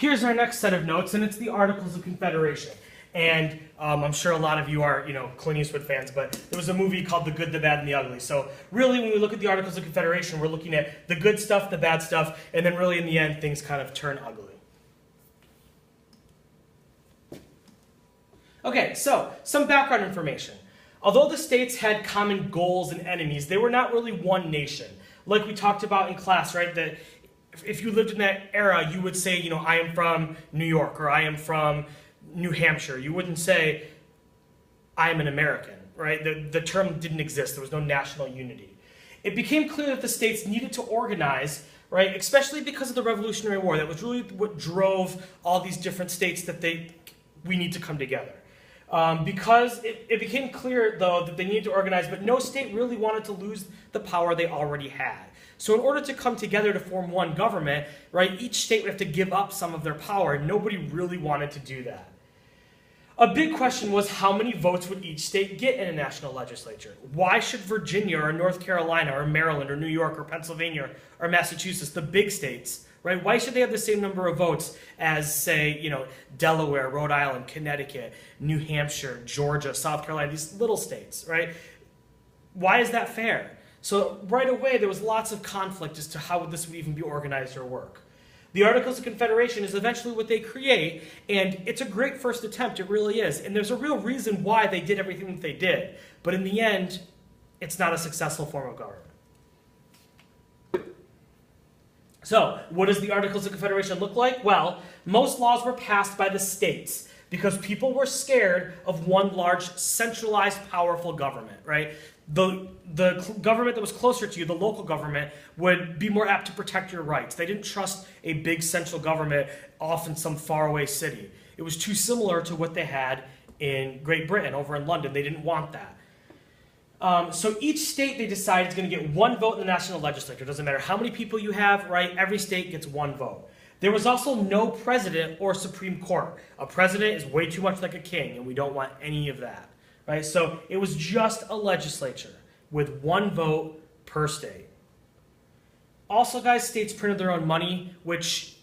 here's our next set of notes, and it's the Articles of Confederation. And I'm sure a lot of you are, Clint Eastwood fans, but there was a movie called The Good, the Bad, and the Ugly. So really, when we look at the Articles of Confederation, we're looking at the good stuff, the bad stuff, and then really in the end, things kind of turn ugly. Okay, so some background information. Although the states had common goals and enemies, they were not really one nation. Like we talked about in class, right, that if you lived in that era, you would say, I am from New York, or I am from New Hampshire. You wouldn't say, I am an American, right? The term didn't exist. There was no national unity. It became clear that the states needed to organize, right? Especially because of the Revolutionary War. That was really what drove all these different states that we need to come together. Because it became clear, though, that they needed to organize, but no state really wanted to lose the power they already had. So in order to come together to form one government, right, each state would have to give up some of their power. Nobody really wanted to do that. A big question was, how many votes would each state get in a national legislature? Why should Virginia or North Carolina or Maryland or New York or Pennsylvania or Massachusetts, the big states, right? Why should they have the same number of votes as, say, Delaware, Rhode Island, Connecticut, New Hampshire, Georgia, South Carolina, these little states, right? Why is that fair? So right away, there was lots of conflict as to how this would even be organized or work. The Articles of Confederation is eventually what they create, and it's a great first attempt, it really is. And there's a real reason why they did everything that they did. But in the end, it's not a successful form of government. So, what does the Articles of Confederation look like? Well, most laws were passed by the states because people were scared of one large, centralized, powerful government, right? The government that was closer to you, the local government, would be more apt to protect your rights. They didn't trust a big central government off in some faraway city. It was too similar to what they had in Great Britain, over in London. They didn't want that. So each state, they decided, is going to get one vote in the national legislature. It doesn't matter how many people you have, right? Every state gets one vote. There was also no president or Supreme Court. A president is way too much like a king, and we don't want any of that. Right? So it was just a legislature with one vote per state. Also, guys, states printed their own money, which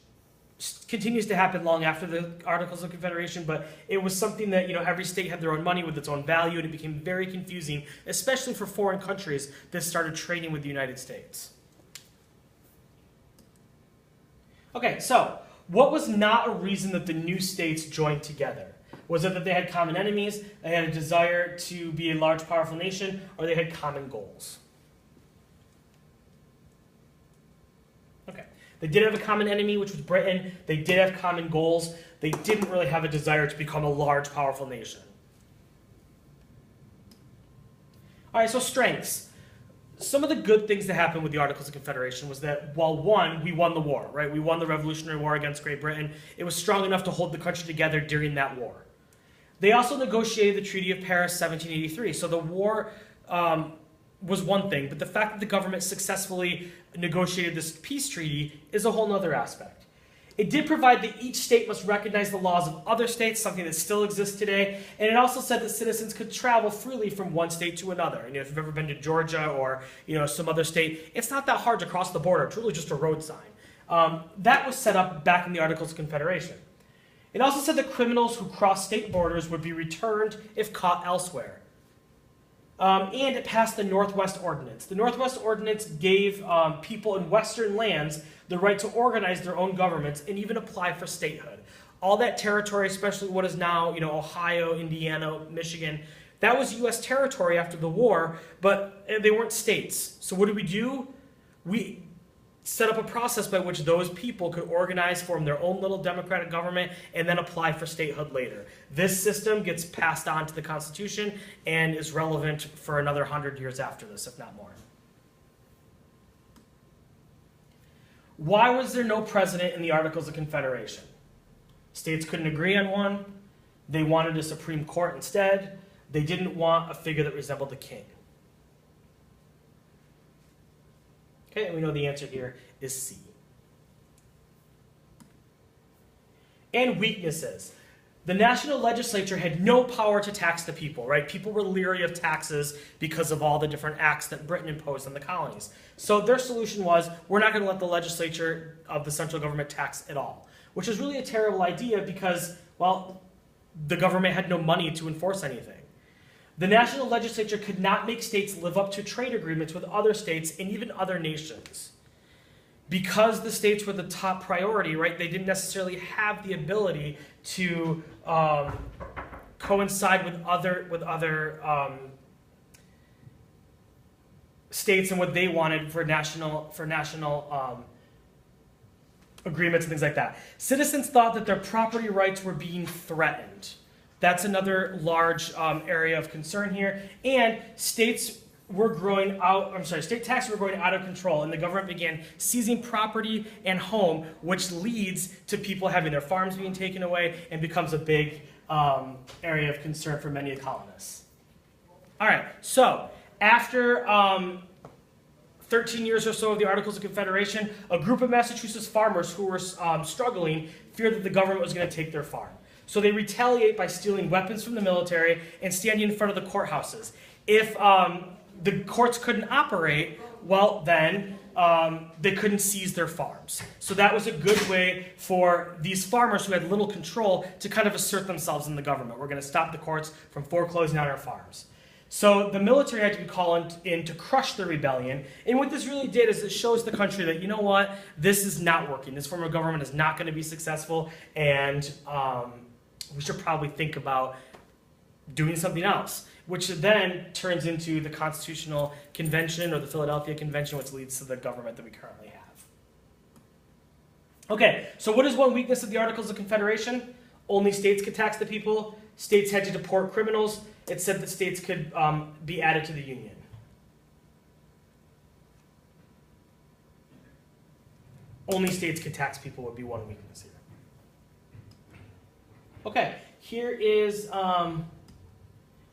continues to happen long after the Articles of Confederation, but it was something that, every state had their own money with its own value, and it became very confusing, especially for foreign countries that started trading with the United States. Okay, so what was not a reason that the new states joined together? Was it that they had common enemies, they had a desire to be a large, powerful nation, or they had common goals? Okay. They did have a common enemy, which was Britain. They did have common goals. They didn't really have a desire to become a large, powerful nation. All right, so strengths. Some of the good things that happened with the Articles of Confederation was that, while we won the war, right? We won the Revolutionary War against Great Britain. It was strong enough to hold the country together during that war. They also negotiated the Treaty of Paris 1783. So the war was one thing, but the fact that the government successfully negotiated this peace treaty is a whole other aspect. It did provide that each state must recognize the laws of other states, something that still exists today, and it also said that citizens could travel freely from one state to another. And if you've ever been to Georgia or some other state, it's not that hard to cross the border. It's really just a road sign. That was set up back in the Articles of Confederation. It also said that criminals who crossed state borders would be returned if caught elsewhere. And it passed the Northwest Ordinance. The Northwest Ordinance gave people in Western lands the right to organize their own governments and even apply for statehood. All that territory, especially what is now Ohio, Indiana, Michigan, that was U.S. territory after the war, but they weren't states. So what do? We set up a process by which those people could organize, form their own little democratic government, and then apply for statehood later. This system gets passed on to the Constitution and is relevant for another 100 years after this, if not more. Why was there no president in the Articles of Confederation? States couldn't agree on one. They wanted a Supreme Court instead. They didn't want a figure that resembled the king. Okay, and we know the answer here is C. And weaknesses. The national legislature had no power to tax the people, right? People were leery of taxes because of all the different acts that Britain imposed on the colonies. So their solution was, we're not going to let the legislature of the central government tax at all. which is really a terrible idea because, well, the government had no money to enforce anything. The national legislature could not make states live up to trade agreements with other states and even other nations. Because the states were the top priority, right, they didn't necessarily have the ability to coincide with other states and what they wanted for national agreements and things like that. Citizens thought that their property rights were being threatened. That's another large area of concern here. And state taxes were going out of control, and the government began seizing property and home, which leads to people having their farms being taken away and becomes a big area of concern for many colonists. All right, so after 13 years or so of the Articles of Confederation, a group of Massachusetts farmers who were struggling feared that the government was going to take their farm. So they retaliate by stealing weapons from the military and standing in front of the courthouses. If the courts couldn't operate, well then they couldn't seize their farms. So that was a good way for these farmers who had little control to kind of assert themselves in the government. We're going to stop the courts from foreclosing on our farms. So the military had to be called in to crush the rebellion. And what this really did is it shows the country that, you know what, this is not working. This form of government is not going to be successful, and we should probably think about doing something else, which then turns into the Constitutional Convention or the Philadelphia Convention, which leads to the government that we currently have. Okay, so what is one weakness of the Articles of Confederation? Only states could tax the people. States had to deport criminals. It said that states could be added to the Union. Only states could tax people would be one weakness here. Okay, here is,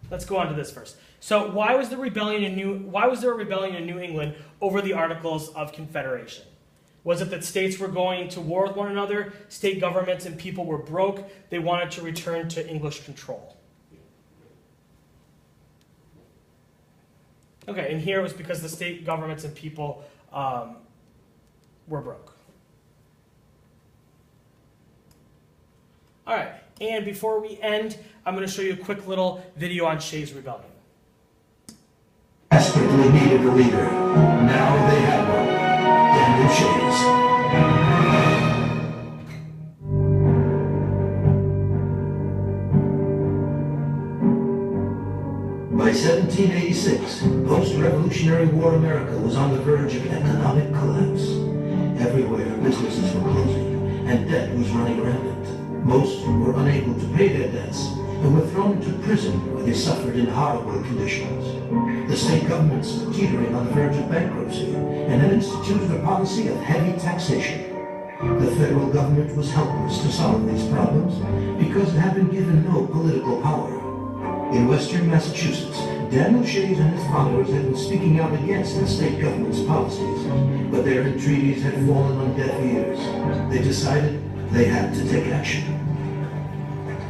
let's go on to this first. So why was there a rebellion in New England over the Articles of Confederation? Was it that states were going to war with one another, state governments and people were broke, they wanted to return to English control? Okay, and here it was because the state governments and people were broke. All right, and before we end, I'm going to show you a quick little video on Shays Rebellion. Desperately needed a leader. Now they had one. Daniel Shays. By 1786, post-Revolutionary War America was on the verge of economic collapse. Everywhere, businesses were closing, and debt was running rampant. Most were unable to pay their debts and were thrown into prison where they suffered in horrible conditions. The state governments were teetering on the verge of bankruptcy and had instituted a policy of heavy taxation. The federal government was helpless to solve these problems because it had been given no political power. In western Massachusetts, Daniel Shays and his followers had been speaking out against the state government's policies, but their entreaties had fallen on deaf ears. They decided they had to take action.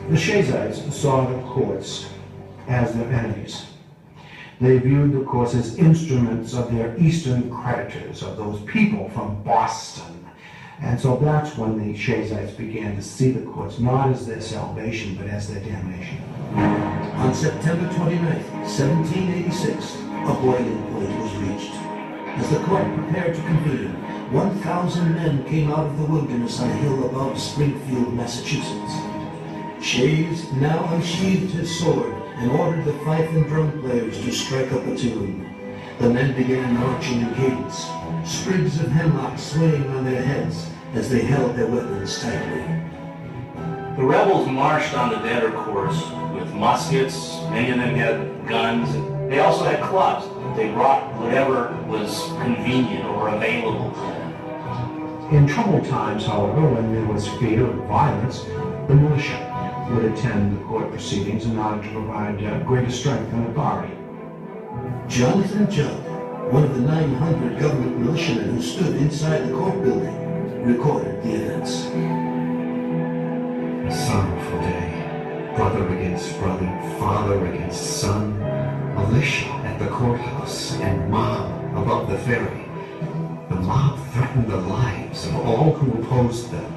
The Shaysites saw the courts as their enemies. They viewed the courts as instruments of their eastern creditors, of those people from Boston. And so that's when the Shaysites began to see the courts not as their salvation, but as their damnation. On September 29, 1786, a boiling point was reached. As the court prepared to convene, 1,000 men came out of the wilderness on a hill above Springfield, Massachusetts. Shays now unsheathed his sword and ordered the fife and drum players to strike up a tune. The men began marching in cadence, sprigs of hemlock swaying on their heads as they held their weapons tightly. The rebels marched on the debtor course with muskets. Many of them had guns. They also had clubs. They brought whatever was convenient or available to them. In troubled times, however, when there was fear of violence, the militia would attend the court proceedings in order to provide greater strength and authority. Jonathan Judd, one of the 900 government militiamen who stood inside the court building, recorded the events. A sorrowful day. Brother against brother, father against son, militia at the courthouse, and mob above the ferry. The mob threatened the lives of all who opposed them.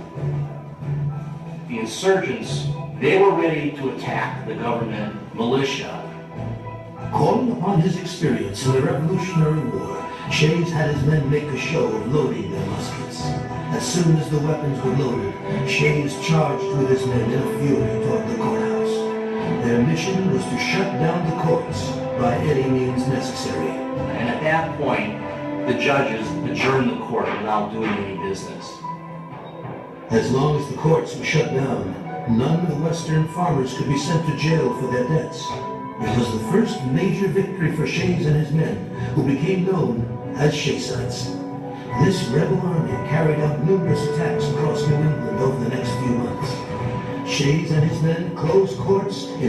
the insurgents, they were ready to attack the government militia. Calling upon his experience in the Revolutionary War, Shays had his men make a show of loading their muskets. As soon as the weapons were loaded, Shays charged with his men in a fury toward the courthouse. Their mission was to shut down the courts by any means necessary. And at that point, the judges adjourned the court without doing any business. As long as the courts were shut down, none of the Western farmers could be sent to jail for their debts. It was the first major victory for Shays and his men, who became known as Shaysites. This rebel army carried out numerous attacks across New England over the next few months. Shays and his men closed courts in